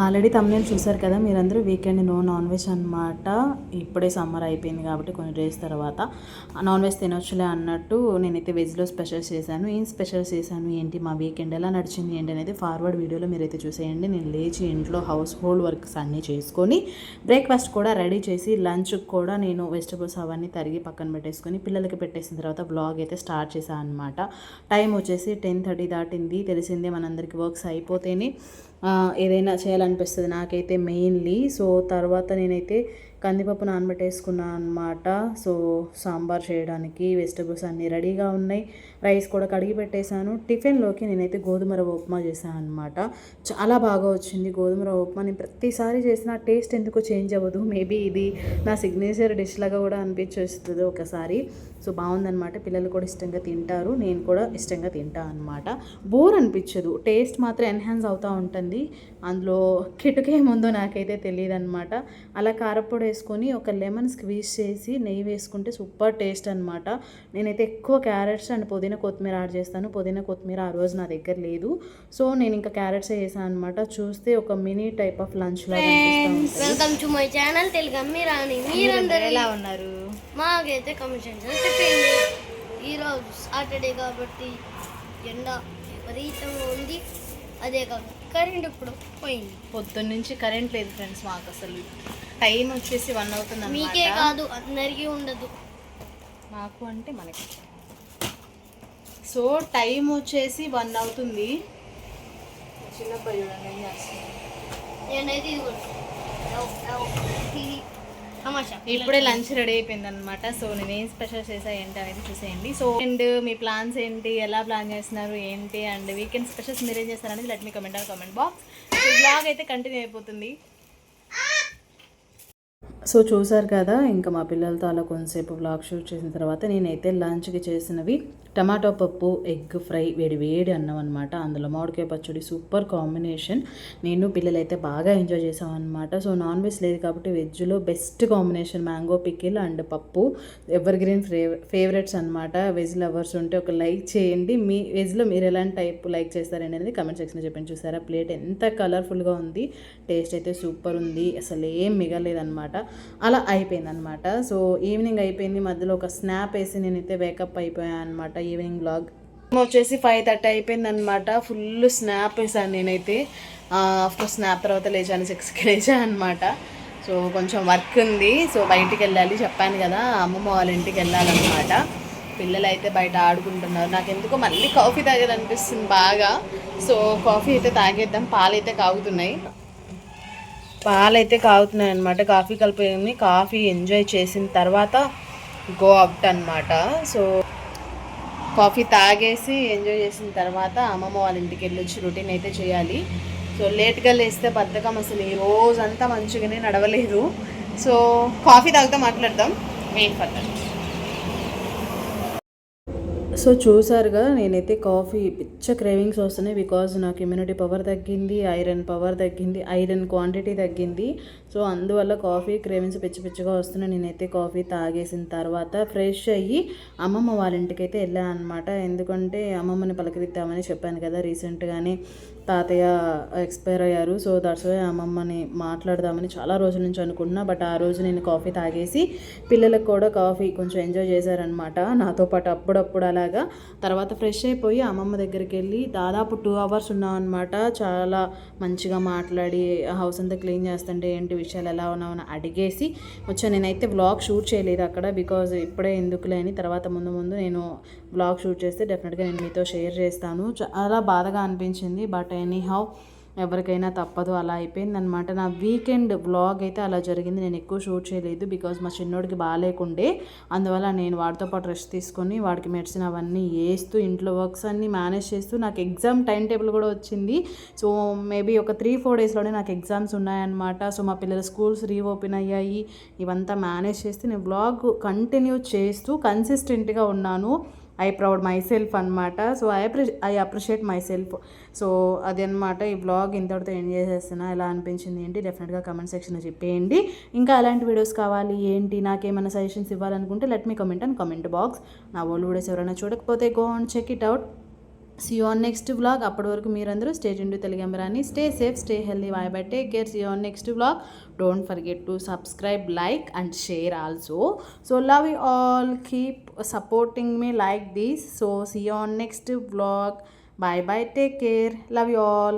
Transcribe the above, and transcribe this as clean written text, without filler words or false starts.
Already తమ్మునేలు చూసారు కదా మీరందరూ. వీకెండ్ నో నాన్ వెజ్ అనమాట. ఇప్పుడే సమ్మర్ అయిపోయింది కాబట్టి కొన్ని డేస్ తర్వాత నాన్ వెజ్ తినొచ్చులే అన్నట్టు నేనైతే వెజ్లో స్పెషల్స్ చేశాను. ఏం స్పెషల్స్ చేశాను ఏంటి, మా వీకెండ్ ఎలా నడిచింది ఏంటి అనేది ఫార్వర్డ్ వీడియోలో మీరైతే చూసేయండి. నేను లేచి ఇంట్లో హౌస్ హోల్డ్ వర్క్స్ అన్నీ చేసుకొని బ్రేక్ఫాస్ట్ కూడా రెడీ చేసి లంచ్కి కూడా నేను వెజిటబుల్స్ అవన్నీ తరిగి పక్కన పెట్టేసుకొని పిల్లలకి పెట్టేసిన తర్వాత బ్లాగ్ అయితే స్టార్ట్ చేశాను అనమాట. టైం వచ్చేసి 10:30 దాటింది. తెలిసిందే మనందరికీ వర్క్స్ అయిపోతేనే ఏదైనా చేయాలనిపిస్తుంది నాకైతే మెయిన్లీ. సో తర్వాత నేనైతే కందిపప్పు నానబెట్టేసుకున్నాను అనమాట. సో సాంబార్ చేయడానికి వెజిటబుల్స్ అన్నీ రెడీగా ఉన్నాయి. రైస్ కూడా కడిగి పెట్టేశాను. టిఫిన్లోకి నేనైతే గోధుమ రవ్వ ఉప్మా చేశాను అనమాట. చాలా బాగా వచ్చింది గోధుమ రవ్వ ఉప్మా. నేను ప్రతిసారి చేసిన టేస్ట్ ఎందుకు చేంజ్ అవ్వదు. మేబీ ఇది నా సిగ్నేచర్ డిష్ లాగా కూడా అనిపించేస్తుంది ఒకసారి. సో బాగుందనమాట. పిల్లలు కూడా ఇష్టంగా తింటారు, నేను కూడా ఇష్టంగా తింటాను అనమాట. బోర్ అనిపించదు, టేస్ట్ మాత్రం ఎన్హాన్స్ అవుతూ ఉంటుంది. అందులో కిటుకేముందో నాకైతే తెలియదు అనమాట. అలా కారపొడి వేసుకొని ఒక లెమన్ స్క్వీజ్ చేసి నెయ్యి వేసుకుంటే సూపర్ టేస్ట్ అనమాట. నేనైతే ఎక్కువ క్యారెట్స్ అండ్ పుదీనా కొత్తిమీర యాడ్ చేస్తాను. పుదీనా కొత్తిమీర ఆ రోజు నా దగ్గర లేదు, సో నేను ఇంకా క్యారెట్సే వేసాను అనమాట. చూస్తే ఒక మినీ టైప్ ఆఫ్ లంచ్ లాగా అనిపిస్తుంది. Welcome to my channel Telugu అమ్మి రాణి. మీరందరూ ఎలా ఉన్నారు? మాకైతే కమిషన్ చెప్పింది. ఈరోజు సాటర్డే కాబట్టి ఎండ విపరీతంగా ఉంది. అదే కాబట్టి కరెంట్ ఇప్పుడు పోయింది. పొద్దున్న నుంచి కరెంట్ లేదు ఫ్రెండ్స్. మాకు అసలు టైం వచ్చేసి 1 అవుతుంది. మీకే కాదు అందరికీ ఉండదు. మాకు అంటే మనకి. సో టైం వచ్చేసి 1 అవుతుంది. చిన్నప్పుడు చూడండి ఏం చేస్తుంది. నేనైతే ఇప్పుడే లంచ్ రెడీ అయిపోయింది అనమాట. సో నేనేం స్పెషల్ చేసా ఏంటి అనేది చూసేయండి. సో అండ్ మీ ప్లాన్స్ ఏంటి, ఎలా ప్లాన్ చేస్తున్నారు ఏంటి, అండ్ వీకెండ్ స్పెషల్స్ మీరు ఏం చేస్తారు అనేది let me comment box. So blog అయితే కంటిన్యూ అయిపోతుంది. సో చూసారు కదా, ఇంకా మా పిల్లలతో అలా కొంతసేపు బ్లాగ్ షూట్ చేసిన తర్వాత నేనైతే లంచ్కి చేసినవి టమాటో పప్పు, ఎగ్ ఫ్రై, వేడి వేడి అన్నం అనమాట. అందులో మామిడికాయ పచ్చడి సూపర్ కాంబినేషన్. నేను పిల్లలైతే బాగా ఎంజాయ్ చేసామన్నమాట. సో నాన్ వెజ్ లేదు కాబట్టి వెజ్లో best combination mango pickle and పప్పు. ఎవర్ గ్రీన్ ఫేవరెట్స్ అనమాట. వెజ్ లవర్స్ ఉంటే ఒక లైక్ చేయండి. మీ వెజ్లో మీరు ఎలాంటి టైప్ లైక్ చేస్తారని అనేది కమెంట్ సెక్షన్లో చెప్పండి. చూసారా ప్లేట్ ఎంత కలర్ఫుల్గా ఉంది, టేస్ట్ అయితే సూపర్ ఉంది, అసలు ఏం మిగలేదన్నమాట. అలా అయిపోయిందనమాట. సో ఈవినింగ్ అయిపోయింది, మధ్యలో ఒక స్నాప్ వేసి నేనైతే వేకప్ అయిపోయాను అనమాట. ఈవినింగ్ బ్లాగ్ వచ్చేసి 5:30 అయిపోయింది అనమాట. ఫుల్ స్నాప్ వేసాను నేనైతే. ఆఫ్టర్ స్నాప్ తర్వాత లేచాను, 6కి లేచాను అనమాట. సో కొంచెం వర్క్ ఉంది, సో బయటికి వెళ్ళాలి. చెప్పాను కదా అమ్మమ్మ వాళ్ళ ఇంటికి వెళ్ళాలన్నమాట. పిల్లలు అయితే బయట ఆడుకుంటున్నారు. నాకు ఎందుకో మళ్ళీ కాఫీ తాగేదనిపిస్తుంది బాగా. సో కాఫీ అయితే తాగేద్దాం. పాలైతే కాగుతున్నాయి అనమాట. కాఫీ కలిపి కాఫీ ఎంజాయ్ చేసిన తర్వాత గో అవుట్ అనమాట. సో కాఫీ తాగేసి ఎంజాయ్ చేసిన తర్వాత అమ్మమ్మ వాళ్ళ ఇంటికి వెళ్ళొచ్చి రొటీన్ అయితే చేయాలి. సో లేట్గా లేస్తే బద్ధకం, అసలు ఈ రోజంతా మంచిగానే నడవలేదు. సో కాఫీ తాగుతూ మాట్లాడదాం. Wait for that. సో చూసారుగా, నేనైతే కాఫీ పిచ్చ క్రేవింగ్స్ వస్తున్నాయి. బికాజ్ నాకు ఇమ్యూనిటీ పవర్ తగ్గింది, ఐరన్ పవర్ తగ్గింది, ఐరన్ క్వాంటిటీ తగ్గింది. సో అందువల్ల కాఫీ క్రేవింగ్స్ పిచ్చిగా వస్తున్నాయి. నేనైతే కాఫీ తాగేసిన తర్వాత ఫ్రెష్ అయ్యి అమ్మమ్మ వాళ్ళ ఇంటికి అయితే వెళ్ళాను అనమాట. ఎందుకంటే అమ్మమ్మని పలకరిద్దామని చెప్పాను కదా, రీసెంట్గానే తాతయ్య ఎక్స్పైర్ అయ్యారు. సో దట్స్ వై అమ్మమ్మని మాట్లాడదామని చాలా రోజుల నుంచి అనుకుంటున్నా. బట్ ఆ రోజు నేను కాఫీ తాగేసి పిల్లలకు కూడా కాఫీ కొంచెం ఎంజాయ్ చేశారనమాట నాతో పాటు అప్పుడప్పుడు అలాగా. తర్వాత ఫ్రెష్ అయిపోయి అమ్మమ్మ దగ్గరికి వెళ్ళి దాదాపు 2 అవర్స్ ఉన్నాం అనమాట. చాలా మంచిగా మాట్లాడి హౌస్ అంతా క్లీన్ చేస్తుంటే ఏంటి విషయాలు ఎలా ఉన్నామని అడిగేసి వచ్చాను. నేనైతే వ్లాగ్ షూట్ చేయలేదు అక్కడ, బికాజ్ ఇప్పుడే ఎందుకులే అని. తర్వాత ముందు నేను వ్లాగ్ షూట్ చేస్తే డెఫినెట్గా నేను మీతో షేర్ చేస్తాను. చాలా బాధగా అనిపించింది, బట్ ఎనీ హౌ ఎవరికైనా తప్పదు, అలా అయిపోయిందనమాట. నా వీకెండ్ వ్లాగ్ అయితే అలా జరిగింది. నేను ఎక్కువ షూట్ చేయలేదు బికాజ్ మా చిన్నోడికి బాగాలేకుండే. అందువల్ల నేను వాడితో పాటు రెస్ట్ తీసుకొని వాడికి మెడిసిన్ అవన్నీ వేస్తూ ఇంట్లో వర్క్స్ అన్నీ మేనేజ్ చేస్తూ నాకు ఎగ్జామ్ టైం టేబుల్ కూడా వచ్చింది. సో మేబీ ఒక 3-4 డేస్లోనే నాకు ఎగ్జామ్స్ ఉన్నాయన్నమాట. సో మా పిల్లల స్కూల్స్ రీఓపెన్ అయ్యాయి. ఇవంతా మేనేజ్ చేస్తే నేను వ్లాగ్ కంటిన్యూ చేస్తూ కన్సిస్టెంట్గా ఉన్నాను. ఐ ప్రౌడ్ మై సెల్ఫ్ అనమాట. So I appreciate my self. So అది అనమాట. ఈ బ్లాగ్ ఇంతటితో ఎంజాయ్ చేస్తున్నా. ఎలా అనిపించింది ఏంటి డెఫినెట్గా కమెంట్ సెక్షన్లో చెప్పేయండి. ఇంకా అలాంటి వీడియోస్ కావాలి ఏంటి, నాకేమైనా సజెషన్స్ ఇవ్వాలనుకుంటే let me comment and comment box. నా ఓల్డ్ వీడియోస్ ఎవరైనా చూడకపోతే go and check it out. See you on next vlog. అప్పటి వరకు మీరందరూ స్టే ట్యూన్డ్ తెలుగు అంబరాన్ని. Stay safe, stay healthy, bye bye, take care. See you on next vlog. Don't forget to subscribe, like and share also. So love you all, keep supporting me like this. So see you on next vlog. Bye bye, take care, love you all.